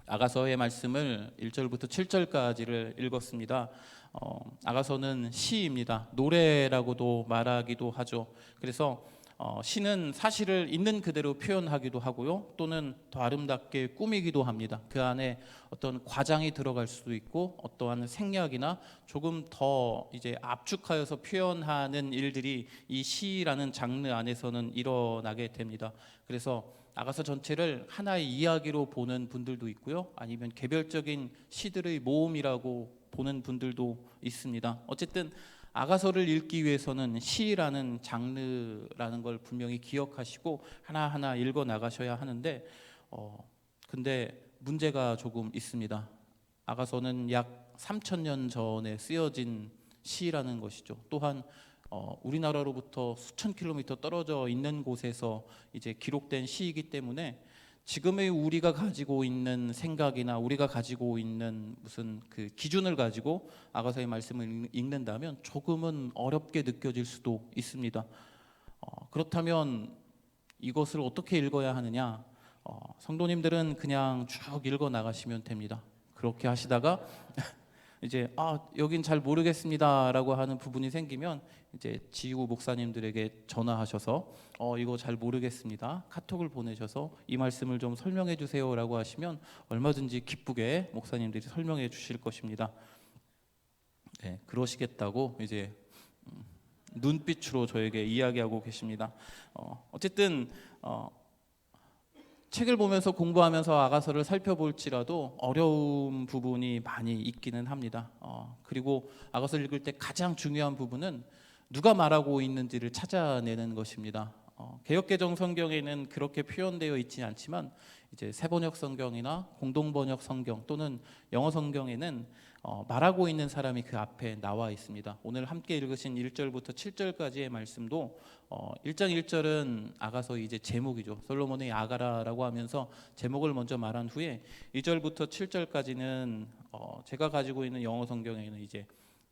아가서의 말씀을 1절부터 7절까지를 읽었습니다. 아가서는 시입니다. 노래라고도 말하기도 하죠. 그래서 시는 사실을 있는 그대로 표현하기도 하고요, 또는 더 아름답게 꾸미기도 합니다. 그 안에 어떤 과장이 들어갈 수도 있고 어떠한 생략이나 조금 더 이제 압축하여서 표현하는 일들이 이 시라는 장르 안에서는 일어나게 됩니다. 그래서 아가서 전체를 하나의 이야기로 보는 분들도 있고요, 아니면 개별적인 시들의 모음이라고 보는 분들도 있습니다. 어쨌든 아가서를 읽기 위해서는 시라는 장르라는 걸 분명히 기억하시고 하나하나 읽어 나가셔야 하는데 근데 문제가 조금 있습니다. 아가서는 약 3,000년 전에 쓰여진 시라는 것이죠. 또한 우리나라로부터 수천 킬로미터 떨어져 있는 곳에서 이제 기록된 시이기 때문에 지금의 우리가 가지고 있는 생각이나 우리가 가지고 있는 무슨 그 기준을 가지고 아가서의 말씀을 읽는다면 조금은 어렵게 느껴질 수도 있습니다. 그렇다면 이것을 어떻게 읽어야 하느냐? 성도님들은 그냥 쭉 읽어 나가시면 됩니다. 그렇게 하시다가 이제 여긴 잘 모르겠습니다라고 하는 부분이 생기면 이제 지구 목사님들에게 전화하셔서 이거 잘 모르겠습니다, 카톡을 보내셔서 이 말씀을 좀 설명해 주세요라고 하시면 얼마든지 기쁘게 목사님들이 설명해 주실 것입니다. 네, 그러시겠다고 이제 눈빛으로 저에게 이야기하고 계십니다. 어쨌든 책을 보면서 공부하면서 아가서를 살펴볼지라도 어려운 부분이 많이 있기는 합니다. 그리고 아가서를 읽을 때 가장 중요한 부분은 누가 말하고 있는지를 찾아내는 것입니다. 개역개정 성경에는 그렇게 표현되어 있지 않지만 이제 새번역 성경이나 공동번역 성경 또는 영어 성경에는 말하고 있는 사람이 그 앞에 나와 있습니다. 오늘 함께 읽으신 1절부터 7절까지의 말씀도 1장 1절은 아가서의 이제 제목이죠. 솔로몬의 아가라라고 하면서 제목을 먼저 말한 후에 2절부터 7절까지는 제가 가지고 있는 영어 성경에는 이제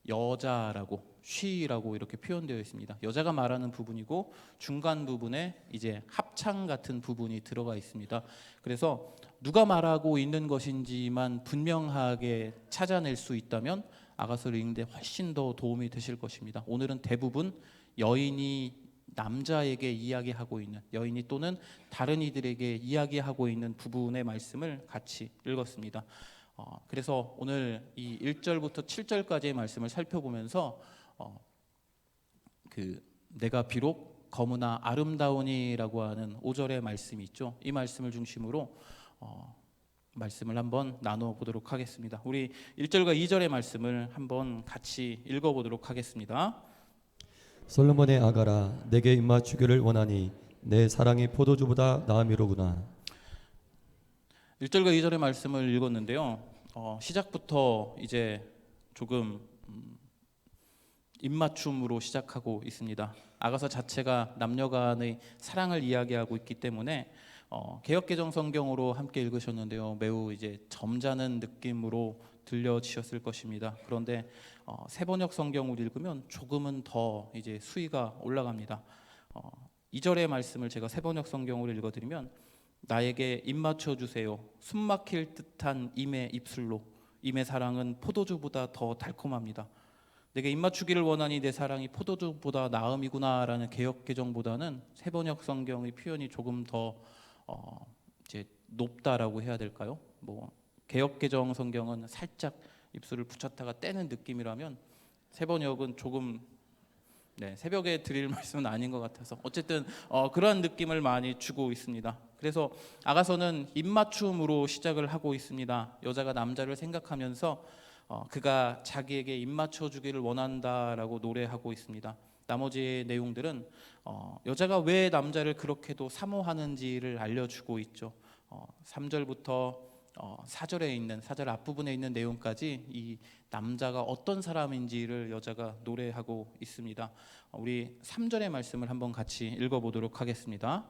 여자라고 she라고 이렇게 표현되어 있습니다. 여자가 말하는 부분이고 중간 부분에 이제 합창 같은 부분이 들어가 있습니다. 그래서 누가 말하고 있는 것인지만 분명하게 찾아낼 수 있다면 아가서를 읽는데 훨씬 더 도움이 되실 것입니다. 오늘은 대부분 여인이 남자에게 이야기하고 있는, 여인이 또는 다른 이들에게 이야기하고 있는 부분의 말씀을 같이 읽었습니다. 그래서 오늘 이 1절부터 7절까지의 말씀을 살펴보면서 내가 비록 거무나 아름다우니라고 하는 5절의 말씀이 있죠. 이 말씀을 중심으로 말씀을 한번 나누어 보도록 하겠습니다. 우리 1절과 2절의 말씀을 한번 같이 읽어보도록 하겠습니다. 솔로몬의 아가라, 내게 입맞추기를 원하니 내 사랑이 포도주보다 나음이로구나. 1절과 2절의 말씀을 읽었는데요. 시작부터 이제 조금 입맞춤으로 시작하고 있습니다. 아가서 자체가 남녀 간의 사랑을 이야기하고 있기 때문에 개역개정 성경으로 함께 읽으셨는데요, 매우 이제 점잖은 느낌으로 들려지셨을 것입니다. 그런데 새번역 성경으로 읽으면 조금은 더 이제 수위가 올라갑니다. 2절의 말씀을 제가 새번역 성경으로 읽어드리면 나에게 입 맞춰 주세요. 숨 막힐 듯한 임의 입술로 임의 사랑은 포도주보다 더 달콤합니다. 내게 입 맞추기를 원하니 내 사랑이 포도주보다 나음이구나라는 개역개정보다는 새번역 성경의 표현이 조금 더 이제 높다라고 해야 될까요? 개역개정 성경은 살짝 입술을 붙였다가 떼는 느낌이라면 새번역은 조금 새벽에 드릴 말씀은 아닌 것 같아서 어쨌든 그러한 느낌을 많이 주고 있습니다. 그래서 아가서는 입맞춤으로 시작을 하고 있습니다. 여자가 남자를 생각하면서 그가 자기에게 입맞춰 주기를 원한다라고 노래하고 있습니다. 나머지 내용들은 여자가 왜 남자를 그렇게도 사모하는지를 알려주고 있죠. 3절부터 4절에 있는 4절 앞부분에 있는 내용까지 이 남자가 어떤 사람인지를 여자가 노래하고 있습니다. 우리 3절의 말씀을 한번 같이 읽어보도록 하겠습니다.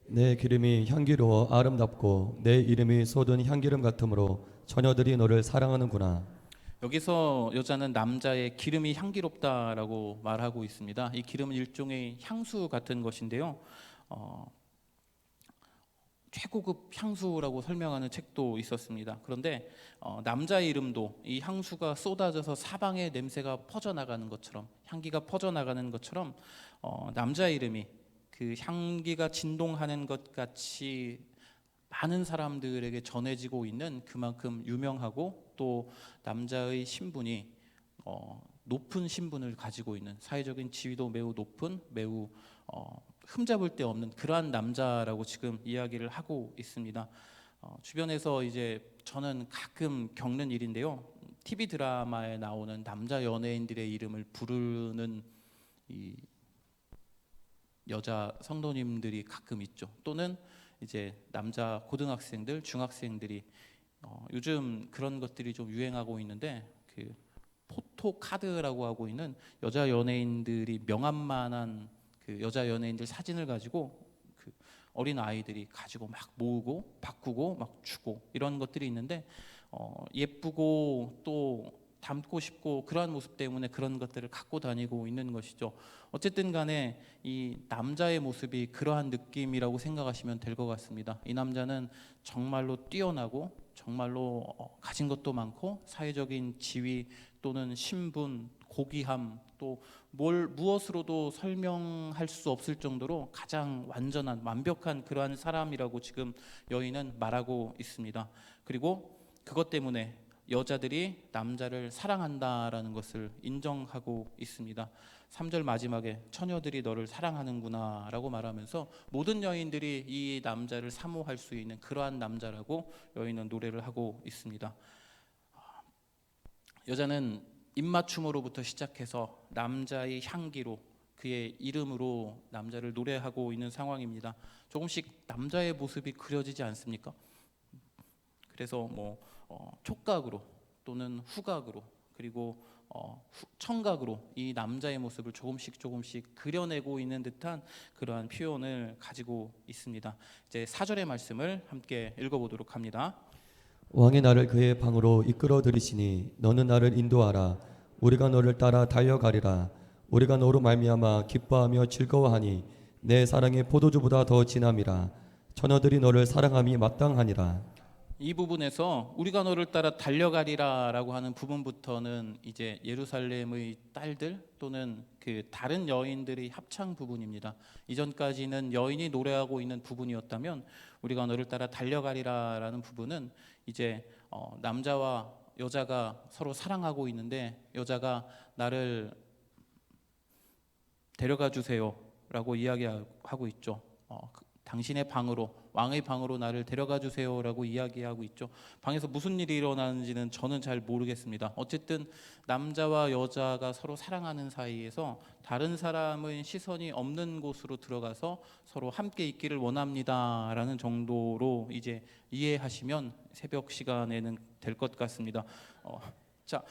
내 기름이 향기로워 아름답고 내 이름이 쏟은 향기름 같으므로 처녀들이 너를 사랑하는구나. 여기서 여자는 남자의 기름이 향기롭다라고 말하고 있습니다. 이 기름은 일종의 향수 같은 것인데요, 최고급 향수라고 설명하는 책도 있었습니다. 그런데 남자의 이름도 이 향수가 쏟아져서 사방에 냄새가 퍼져나가는 것처럼, 향기가 퍼져나가는 것처럼 남자의 이름이 그 향기가 진동하는 것 같이 많은 사람들에게 전해지고 있는, 그만큼 유명하고 또 남자의 신분이 높은 신분을 가지고 있는, 사회적인 지위도 매우 높은, 매우 흠잡을 데 없는 그러한 남자라고 지금 이야기를 하고 있습니다. 주변에서 이제 저는 가끔 겪는 일인데요. TV 드라마에 나오는 남자 연예인들의 이름을 부르는 이 여자 성도님들이 가끔 있죠. 또는 이제 남자 고등학생들, 중학생들이 요즘 그런 것들이 좀 유행하고 있는데, 그 포토카드라고 하고 있는 여자 연예인들이 명함만한 그 여자 연예인들 사진을 가지고 그 어린 아이들이 가지고 막 모으고 바꾸고 막 주고 이런 것들이 있는데, 예쁘고 또 닮고 싶고 그러한 모습 때문에 그런 것들을 갖고 다니고 있는 것이죠. 어쨌든 간에 이 남자의 모습이 그러한 느낌이라고 생각하시면 될 것 같습니다. 이 남자는 정말로 뛰어나고 정말로 가진 것도 많고, 사회적인 지위 또는 신분, 고귀함, 또 무엇으로도 설명할 수 없을 정도로 가장 완전한, 완벽한 그러한 사람이라고 지금 여인은 말하고 있습니다. 그리고 그것 때문에 여자들이 남자를 사랑한다라는 것을 인정하고 있습니다. 3절 마지막에 처녀들이 너를 사랑하는구나 라고 말하면서 모든 여인들이 이 남자를 사모할 수 있는 그러한 남자라고 여인은 노래를 하고 있습니다. 여자는 입맞춤으로부터 시작해서 남자의 향기로, 그의 이름으로 남자를 노래하고 있는 상황입니다. 조금씩 남자의 모습이 그려지지 않습니까? 그래서 촉각으로 또는 후각으로, 그리고 청각으로 이 남자의 모습을 조금씩 그려내고 있는 듯한 그러한 표현을 가지고 있습니다. 이제 4절의 말씀을 함께 읽어보도록 합니다. 왕이 나를 그의 방으로 이끌어 들이시니 너는 나를 인도하라. 우리가 너를 따라 달려가리라. 우리가 너로 말미암아 기뻐하며 즐거워하니 내 사랑이 포도주보다 더 진함이라. 처녀들이 너를 사랑함이 마땅하니라. 이 부분에서 우리가 너를 따라 달려가리라라고 하는 부분부터는 이제 예루살렘의 딸들 또는 그 다른 여인들의 합창 부분입니다. 이전까지는 여인이 노래하고 있는 부분이었다면, 우리가 너를 따라 달려가리라라는 부분은 이제 남자와 여자가 서로 사랑하고 있는데, 여자가 나를 데려가 주세요라고 이야기하고 있죠. 당신의 방으로, 왕의 방으로 나를 데려가 주세요라고 이야기하고 있죠. 방에서 무슨 일이 일어나는지는 저는 잘 모르겠습니다. 어쨌든 남자와 여자가 서로 사랑하는 사이에서 다른 사람의 시선이 없는 곳으로 들어가서 서로 함께 있기를 원합니다라는 정도로 이제 이해하시면 새벽 시간에는 될 것 같습니다. 자,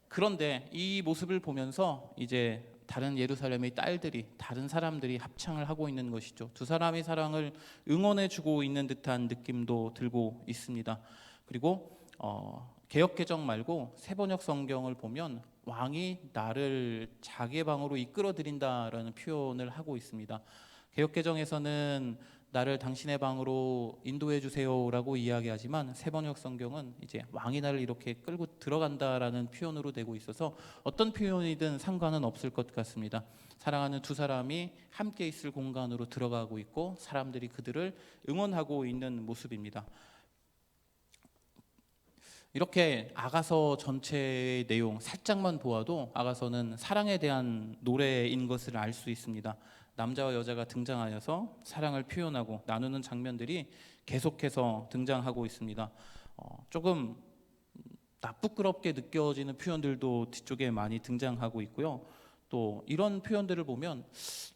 그런데 이 모습을 보면서 이제 다른 예루살렘의 딸들이, 다른 사람들이 합창을 하고 있는 것이죠. 두 사람의 사랑을 응원해주고 있는 듯한 느낌도 들고 있습니다. 그리고 개역개정 말고 세번역 성경을 보면 왕이 나를 자기의 방으로 이끌어 들인다라는 표현을 하고 있습니다. 개역개정에서는 나를 당신의 방으로 인도해 주세요라고 이야기하지만 세번역 성경은 이제 왕이 나를 이렇게 끌고 들어간다라는 표현으로 되고 있어서 어떤 표현이든 상관은 없을 것 같습니다. 사랑하는 두 사람이 함께 있을 공간으로 들어가고 있고, 사람들이 그들을 응원하고 있는 모습입니다. 이렇게 아가서 전체의 내용 살짝만 보아도 아가서는 사랑에 대한 노래인 것을 알 수 있습니다. 남자와 여자가 등장하여서 사랑을 표현하고 나누는 장면들이 계속해서 등장하고 있습니다. 조금 나쁘끄럽게 느껴지는 표현들도 뒤쪽에 많이 등장하고 있고요. 또 이런 표현들을 보면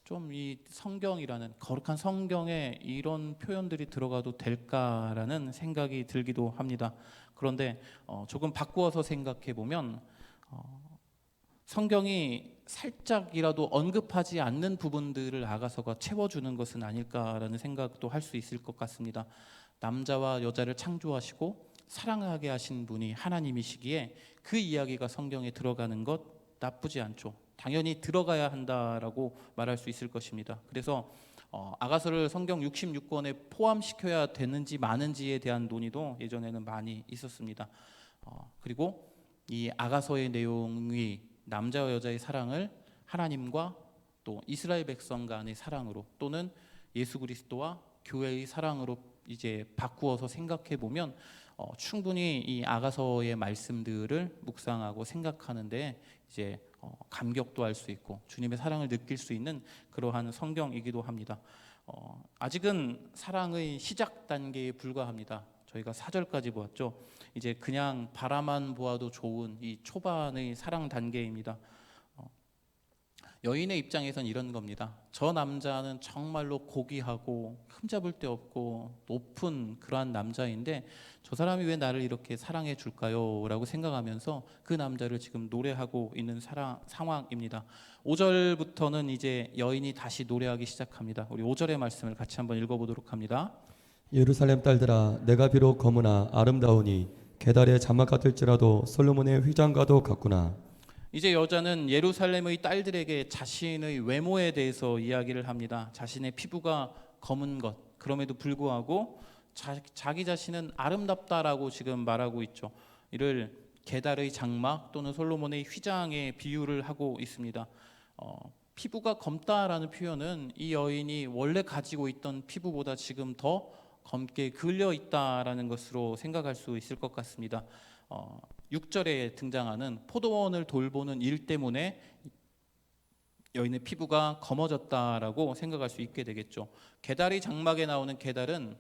좀 이 성경이라는 거룩한 성경에 이런 표현들이 들어가도 될까라는 생각이 들기도 합니다. 그런데 조금 바꾸어서 생각해 보면 성경이 살짝이라도 언급하지 않는 부분들을 아가서가 채워주는 것은 아닐까라는 생각도 할 수 있을 것 같습니다. 남자와 여자를 창조하시고 사랑하게 하신 분이 하나님이시기에 그 이야기가 성경에 들어가는 것 나쁘지 않죠. 당연히 들어가야 한다라고 말할 수 있을 것입니다. 그래서 아가서를 성경 66권에 포함시켜야 되는지 마는지에 대한 논의도 예전에는 많이 있었습니다. 그리고 이 아가서의 내용이 남자와 여자의 사랑을 하나님과 또 이스라엘 백성 간의 사랑으로 또는 예수 그리스도와 교회의 사랑으로 이제 바꾸어서 생각해 보면 충분히 이 아가서의 말씀들을 묵상하고 생각하는데 이제 감격도 할 수 있고 주님의 사랑을 느낄 수 있는 그러한 성경이기도 합니다. 아직은 사랑의 시작 단계에 불과합니다. 저희가 4절까지 보았죠. 이제 그냥 바라만 보아도 좋은 이 초반의 사랑 단계입니다. 여인의 입장에선 이런 겁니다. 저 남자는 정말로 고귀하고 흠잡을 데 없고 높은 그러한 남자인데 저 사람이 왜 나를 이렇게 사랑해 줄까요? 라고 생각하면서 그 남자를 지금 노래하고 있는 상황입니다. 5절부터는 이제 여인이 다시 노래하기 시작합니다. 우리 5절의 말씀을 같이 한번 읽어보도록 합니다. 예루살렘 딸들아 내가 비록 검으나 아름다우니 게달의 자막 같을지라도 솔로몬의 휘장과도 같구나. 이제 여자는 예루살렘의 딸들에게 자신의 외모에 대해서 이야기를 합니다. 자신의 피부가 검은 것, 그럼에도 불구하고 자기 자신은 아름답다라고 지금 말하고 있죠. 이를 게달의 장막 또는 솔로몬의 휘장에 비유를 하고 있습니다. 피부가 검다라는 표현은 이 여인이 원래 가지고 있던 피부보다 지금 더 검게 그을려 있다라는 것으로 생각할 수 있을 것 같습니다. 6절에 등장하는 포도원을 돌보는 일 때문에 여인의 피부가 검어졌다라고 생각할 수 있게 되겠죠. 게달의 장막에 나오는 게달은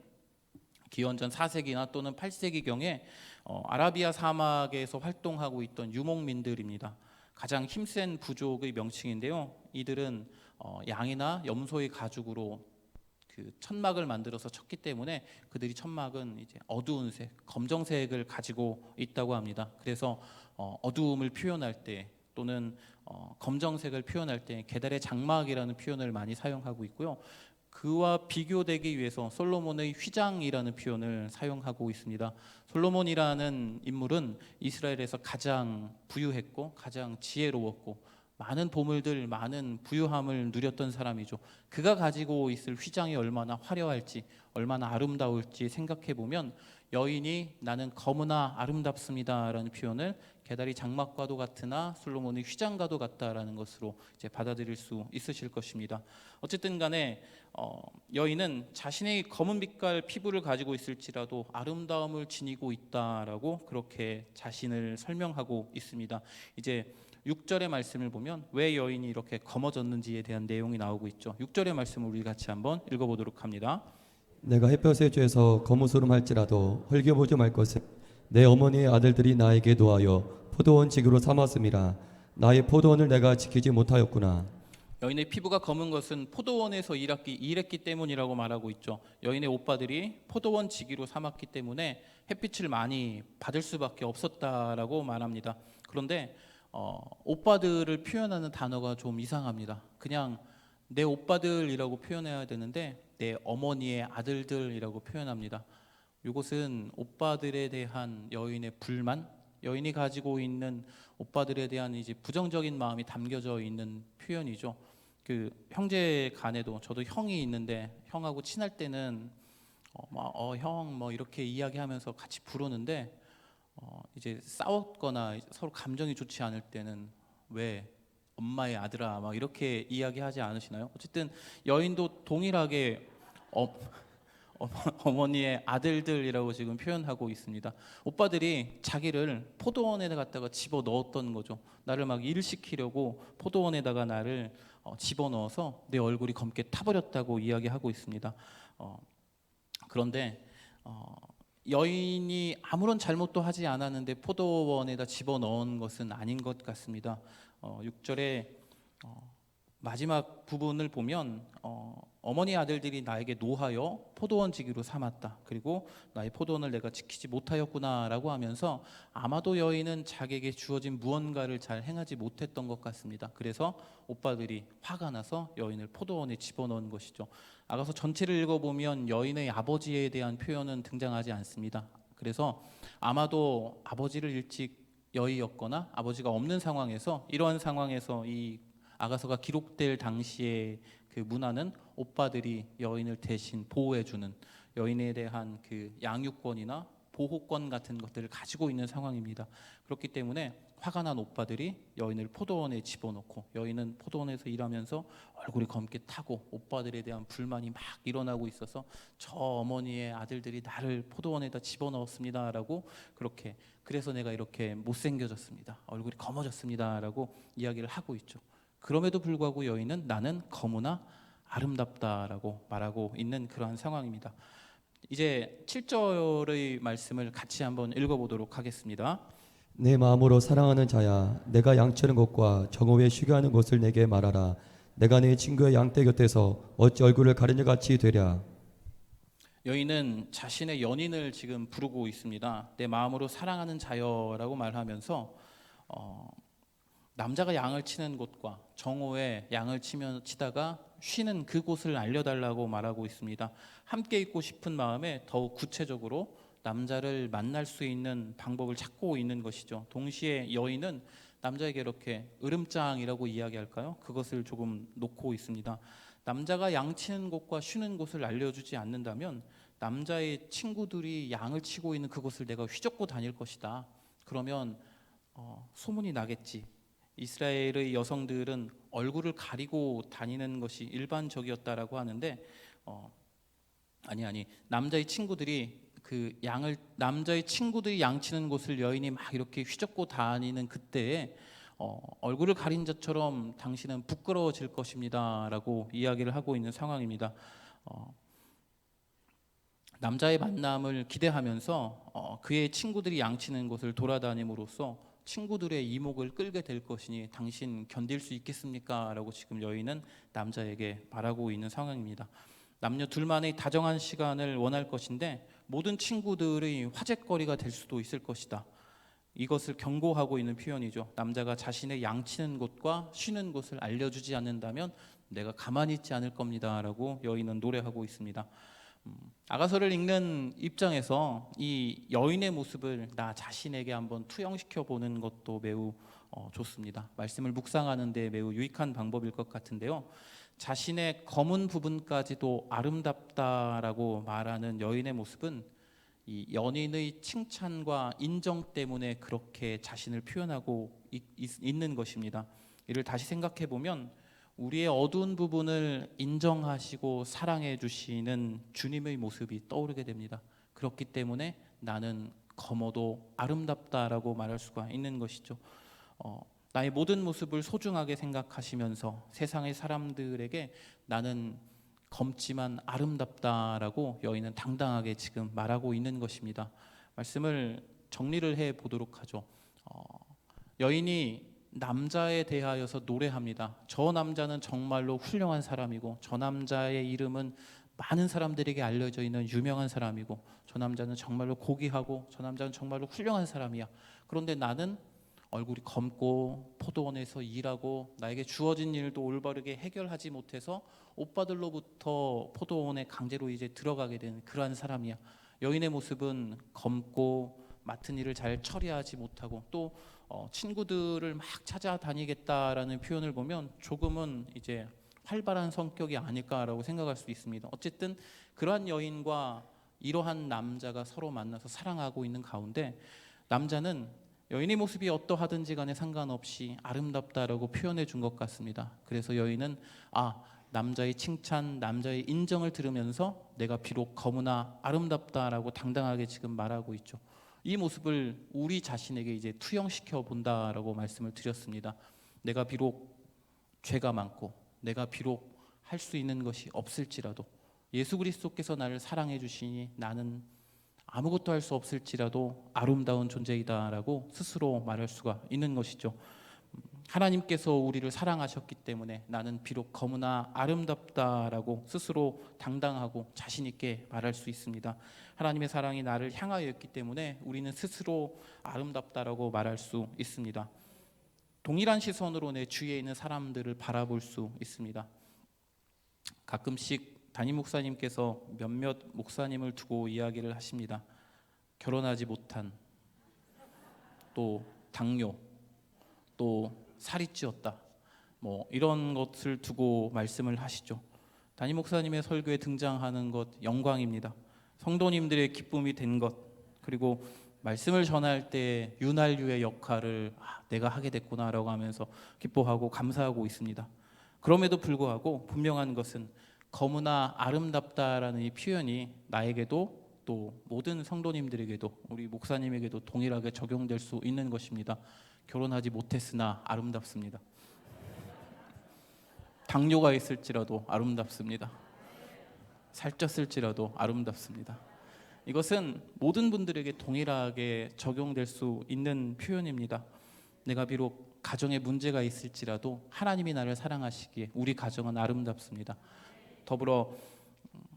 기원전 4세기나 또는 8세기경에 아라비아 사막에서 활동하고 있던 유목민들입니다. 가장 힘센 부족의 명칭인데요. 이들은 양이나 염소의 가죽으로 그 천막을 만들어서 쳤기 때문에 그들이 천막은 이제 어두운 색, 검정색을 가지고 있다고 합니다. 그래서 어두움을 표현할 때 또는 검정색을 표현할 때 게달의 장막이라는 표현을 많이 사용하고 있고요. 그와 비교되기 위해서 솔로몬의 휘장이라는 표현을 사용하고 있습니다. 솔로몬이라는 인물은 이스라엘에서 가장 부유했고 가장 지혜로웠고 많은 보물들, 많은 부유함을 누렸던 사람이죠. 그가 가지고 있을 휘장이 얼마나 화려할지, 얼마나 아름다울지 생각해 보면 여인이 나는 검으나 아름답습니다라는 표현을 게달이 장막과도 같으나 솔로몬의 휘장과도 같다라는 것으로 이제 받아들일 수 있으실 것입니다. 어쨌든 간에 여인은 자신의 검은 빛깔 피부를 가지고 있을지라도 아름다움을 지니고 있다라고 그렇게 자신을 설명하고 있습니다. 이제 6절의 말씀을 보면 왜 여인이 이렇게 검어졌는지에 대한 내용이 나오고 있죠. 6절의 말씀을 우리 같이 한번 읽어보도록 합니다. 내가 햇볕에 쬐서 거무스름할지라도 헐겨보지 말 것은 내 어머니의 아들들이 나에게 노하여 포도원 지기로 삼았음이라. 나의 포도원을 내가 지키지 못하였구나. 여인의 피부가 검은 것은 포도원에서 일했기 때문이라고 말하고 있죠. 여인의 오빠들이 포도원 지기로 삼았기 때문에 햇빛을 많이 받을 수밖에 없었다라고 말합니다. 그런데 오빠들을 표현하는 단어가 좀 이상합니다. 그냥 내 오빠들이라고 표현해야 되는데 내 어머니의 아들들이라고 표현합니다. 이것은 오빠들에 대한 여인의 불만, 여인이 가지고 있는 오빠들에 대한 이제 부정적인 마음이 담겨져 있는 표현이죠. 그 형제 간에도 저도 형이 있는데 형하고 친할 때는 형 뭐 이렇게 이야기하면서 같이 부르는데 이제 싸웠거나 서로 감정이 좋지 않을 때는 왜 엄마의 아들아 막 이렇게 이야기하지 않으시나요? 어쨌든 여인도 동일하게 어머니의 아들들이라고 지금 표현하고 있습니다. 오빠들이 자기를 포도원에 갖다가 집어 넣었던 거죠. 나를 막 일시키려고 포도원에다가 나를 집어 넣어서 내 얼굴이 검게 타버렸다고 이야기하고 있습니다. 그런데 여인이 아무런 잘못도 하지 않았는데 포도원에다 집어넣은 것은 아닌 것 같습니다. 6절에 마지막 부분을 보면 어머니 아들들이 나에게 노하여 포도원 지기로 삼았다. 그리고 나의 포도원을 내가 지키지 못하였구나라고 하면서 아마도 여인은 자기에게 주어진 무언가를 잘 행하지 못했던 것 같습니다. 그래서 오빠들이 화가 나서 여인을 포도원에 집어넣은 것이죠. 아가서 전체를 읽어보면 여인의 아버지에 대한 표현은 등장하지 않습니다. 그래서 아마도 아버지를 일찍 여의었거나 아버지가 없는 상황에서 이러한 상황에서 이 아가서가 기록될 당시에 그 문화는 오빠들이 여인을 대신 보호해주는 여인에 대한 그 양육권이나 보호권 같은 것들을 가지고 있는 상황입니다. 그렇기 때문에 화가 난 오빠들이 여인을 포도원에 집어넣고 여인은 포도원에서 일하면서 얼굴이 검게 타고 오빠들에 대한 불만이 막 일어나고 있어서 저 어머니의 아들들이 나를 포도원에다 집어넣었습니다라고 그렇게 그래서 내가 이렇게 못생겨졌습니다. 얼굴이 검어졌습니다라고 이야기를 하고 있죠. 그럼에도 불구하고 여인은 나는 검으나 아름답다라고 말하고 있는 그러한 상황입니다. 이제 7절의 말씀을 같이 한번 읽어보도록 하겠습니다. 내 마음으로 사랑하는 자야, 내가 양치는 곳과 정오에 쉬게 하는 곳을 내게 말하라. 내가 내 친구의 양떼 곁에서 어찌 얼굴을 가리냐 같이 되랴. 여인은 자신의 연인을 지금 부르고 있습니다. 내 마음으로 사랑하는 자여라고 말하면서 남자가 양을 치는 곳과 정오에 양을 치다가 쉬는 그곳을 알려달라고 말하고 있습니다. 함께 있고 싶은 마음에 더욱 구체적으로 남자를 만날 수 있는 방법을 찾고 있는 것이죠. 동시에 여인은 남자에게 이렇게 으름장이라고 이야기할까요? 그것을 조금 놓고 있습니다. 남자가 양 치는 곳과 쉬는 곳을 알려주지 않는다면 남자의 친구들이 양을 치고 있는 그곳을 내가 휘젓고 다닐 것이다. 그러면 소문이 나겠지. 이스라엘의 여성들은 얼굴을 가리고 다니는 것이 일반적이었다라고 하는데 남자의 친구들이 남자의 친구들이 양치는 곳을 여인이 막 이렇게 휘젓고 다니는 그때에 얼굴을 가린 자처럼 당신은 부끄러워질 것입니다라고 이야기를 하고 있는 상황입니다. 남자의 만남을 기대하면서 그의 친구들이 양치는 곳을 돌아다님으로써 친구들의 이목을 끌게 될 것이니 당신 견딜 수 있겠습니까? 라고 지금 여인은 남자에게 말하고 있는 상황입니다. 남녀 둘만의 다정한 시간을 원할 것인데 모든 친구들의 화제거리가 될 수도 있을 것이다. 이것을 경고하고 있는 표현이죠. 남자가 자신의 양치는 곳과 쉬는 곳을 알려주지 않는다면 내가 가만히 있지 않을 겁니다 라고 여인은 노래하고 있습니다. 아가서를 읽는 입장에서 이 여인의 모습을 나 자신에게 한번 투영시켜 보는 것도 매우 좋습니다. 말씀을 묵상하는 데 매우 유익한 방법일 것 같은데요. 자신의 검은 부분까지도 아름답다라고 말하는 여인의 모습은 이 연인의 칭찬과 인정 때문에 그렇게 자신을 표현하고 있는 것입니다. 이를 다시 생각해 보면 우리의 어두운 부분을 인정하시고 사랑해 주시는 주님의 모습이 떠오르게 됩니다. 그렇기 때문에 나는 검어도 아름답다라고 말할 수가 있는 것이죠. 나의 모든 모습을 소중하게 생각하시면서 세상의 사람들에게 나는 검지만 아름답다라고 여인은 당당하게 지금 말하고 있는 것입니다. 말씀을 정리를 해 보도록 하죠. 여인이 남자에 대하여서 노래합니다. 저 남자는 정말로 훌륭한 사람이고 저 남자의 이름은 많은 사람들에게 알려져 있는 유명한 사람이고 저 남자는 정말로 고귀하고 저 남자는 정말로 훌륭한 사람이야. 그런데 나는 얼굴이 검고 포도원에서 일하고 나에게 주어진 일도 올바르게 해결하지 못해서 오빠들로부터 포도원에 강제로 이제 들어가게 된 그러한 사람이야. 여인의 모습은 검고 맡은 일을 잘 처리하지 못하고 또 친구들을 막 찾아다니겠다라는 표현을 보면 조금은 이제 활발한 성격이 아닐까라고 생각할 수 있습니다. 어쨌든 그러한 여인과 이러한 남자가 서로 만나서 사랑하고 있는 가운데 남자는 여인의 모습이 어떠하든지 간에 상관없이 아름답다라고 표현해 준 것 같습니다. 그래서 여인은 남자의 칭찬, 남자의 인정을 들으면서 내가 비록 검으나 아름답다라고 당당하게 지금 말하고 있죠. 이 모습을 우리 자신에게 이제 투영시켜 본다라고 말씀을 드렸습니다. 내가 비록 죄가 많고 내가 비록 할 수 있는 것이 없을지라도 예수 그리스도께서 나를 사랑해 주시니 나는 아무것도 할 수 없을지라도 아름다운 존재이다라고 스스로 말할 수가 있는 것이죠. 하나님께서 우리를 사랑하셨기 때문에 나는 비록 검으나 아름답다라고 스스로 당당하고 자신 있게 말할 수 있습니다. 하나님의 사랑이 나를 향하여 있기 때문에 우리는 스스로 아름답다라고 말할 수 있습니다. 동일한 시선으로 내 주위에 있는 사람들을 바라볼 수 있습니다. 가끔씩 담임 목사님께서 몇몇 목사님을 두고 이야기를 하십니다. 결혼하지 못한, 또 당뇨, 또 살이 찌었다. 뭐 이런 것을 두고 말씀을 하시죠. 담임 목사님의 설교에 등장하는 것 영광입니다. 성도님들의 기쁨이 된 것, 그리고 말씀을 전할 때 윤활유의 역할을 내가 하게 됐구나라고 하면서 기뻐하고 감사하고 있습니다. 그럼에도 불구하고 분명한 것은 거무나 아름답다라는 이 표현이 나에게도 또 모든 성도님들에게도 우리 목사님에게도 동일하게 적용될 수 있는 것입니다. 결혼하지 못했으나 아름답습니다. 당뇨가 있을지라도 아름답습니다. 살쪘을지라도 아름답습니다. 이것은 모든 분들에게 동일하게 적용될 수 있는 표현입니다. 내가 비록 가정에 문제가 있을지라도 하나님이 나를 사랑하시기에 우리 가정은 아름답습니다. 더불어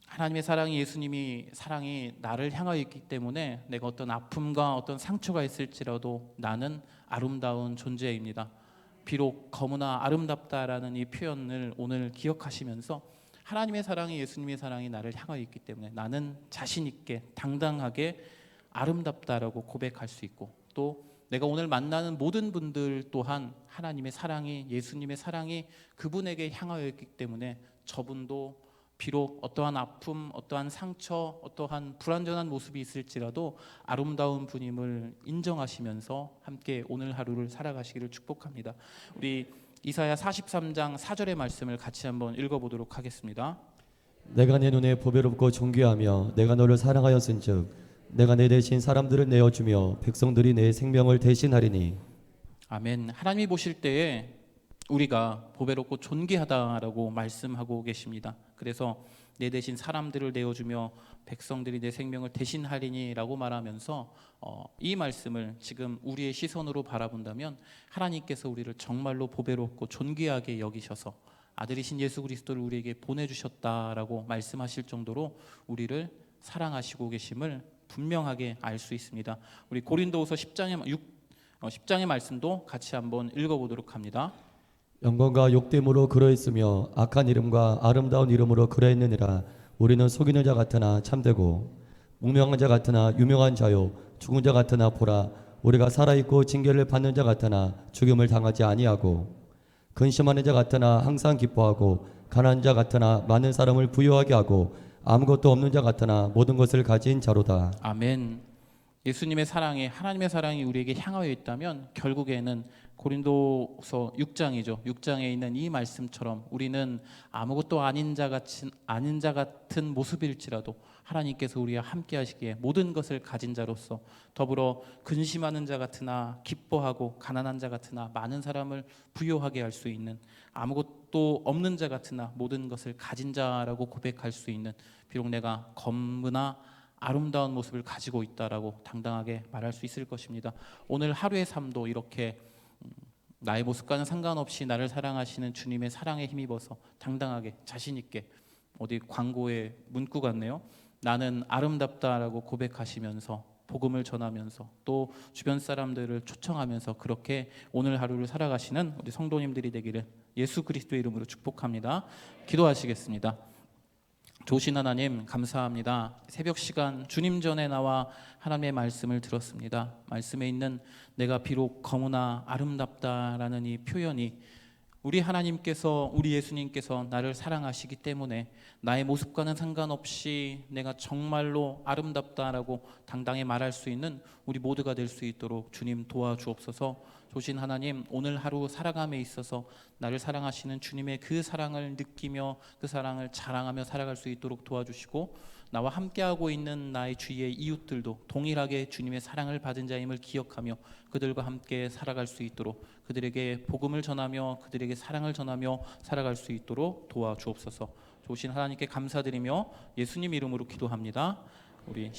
하나님의 사랑이, 예수님이 사랑이 나를 향하여 있기 때문에 내가 어떤 아픔과 어떤 상처가 있을지라도 나는 아름다운 존재입니다. 비록 거무나 아름답다라는 이 표현을 오늘 기억하시면서 하나님의 사랑이, 예수님의 사랑이 나를 향하여 있기 때문에 나는 자신 있게 당당하게 아름답다라고 고백할 수 있고, 또 내가 오늘 만나는 모든 분들 또한 하나님의 사랑이, 예수님의 사랑이 그분에게 향하여 있기 때문에 저분도 비록 어떠한 아픔, 어떠한 상처, 어떠한 불완전한 모습이 있을지라도 아름다운 분임을 인정하시면서 함께 오늘 하루를 살아가시기를 축복합니다. 우리 이사야 43장 4절의 말씀을 같이 한번 읽어보도록 하겠습니다. 내가 내 눈에 보배롭고 존귀하며 내가 너를 사랑하였은즉 내가 내 대신 사람들을 내어주며 백성들이 내 생명을 대신하리니. 아멘. 하나님이 보실 때에 우리가 보배롭고 존귀하다라고 말씀하고 계십니다. 그래서 내 대신 사람들을 내어주며 백성들이 내 생명을 대신하리니라고 말하면서 이 말씀을 지금 우리의 시선으로 바라본다면 하나님께서 우리를 정말로 보배롭고 존귀하게 여기셔서 아들이신 예수 그리스도를 우리에게 보내주셨다라고 말씀하실 정도로 우리를 사랑하시고 계심을 분명하게 알 수 있습니다. 우리 고린도후서 10장의 말씀도 같이 한번 읽어보도록 합니다. 영광과 욕됨으로 그러했으며 악한 이름과 아름다운 이름으로 그러했느니라. 우리는 속이는 자 같으나 참되고 무명한 자 같으나 유명한 자요 죽은 자 같으나 보라 우리가 살아있고 징계를 받는 자 같으나 죽임을 당하지 아니하고 근심하는 자 같으나 항상 기뻐하고 가난한 자 같으나 많은 사람을 부유하게 하고 아무것도 없는 자 같으나 모든 것을 가진 자로다. 아멘. 예수님의 사랑이, 하나님의 사랑이 우리에게 향하여 있다면 결국에는 고린도서 6장이죠. 6장에 있는 이 말씀처럼 우리는 아무것도 아닌 자 같은 모습일지라도 하나님께서 우리와 함께 하시기에 모든 것을 가진 자로서, 더불어 근심하는 자 같으나 기뻐하고 가난한 자 같으나 많은 사람을 부유하게 할 수 있는, 아무것도 없는 자 같으나 모든 것을 가진 자라고 고백할 수 있는, 비록 내가 검으나 아름다운 모습을 가지고 있다라고 당당하게 말할 수 있을 것입니다. 오늘 하루의 삶도 이렇게 나의 모습과는 상관없이 나를 사랑하시는 주님의 사랑에 힘입어서 당당하게 자신 있게, 어디 광고의 문구 같네요. 나는 아름답다라고 고백하시면서 복음을 전하면서 또 주변 사람들을 초청하면서 그렇게 오늘 하루를 살아가시는 우리 성도님들이 되기를 예수 그리스도의 이름으로 축복합니다. 기도하시겠습니다. 좋으신 하나님 감사합니다. 새벽 시간 주님 전에 나와 하나님의 말씀을 들었습니다. 말씀에 있는 내가 비록 거무나 아름답다라는 이 표현이 우리 하나님께서, 우리 예수님께서 나를 사랑하시기 때문에 나의 모습과는 상관없이 내가 정말로 아름답다라고 당당히 말할 수 있는 우리 모두가 될 수 있도록 주님 도와주옵소서. 조신 하나님, 오늘 하루 살아감에 있어서 나를 사랑하시는 주님의 그 사랑을 느끼며 그 사랑을 자랑하며 살아갈 수 있도록 도와주시고, 나와 함께하고 있는 나의 주위의 이웃들도 동일하게 주님의 사랑을 받은 자임을 기억하며 그들과 함께 살아갈 수 있도록, 그들에게 복음을 전하며 그들에게 사랑을 전하며 살아갈 수 있도록 도와주옵소서. 좋으신 하나님께 감사드리며 예수님 이름으로 기도합니다. 우리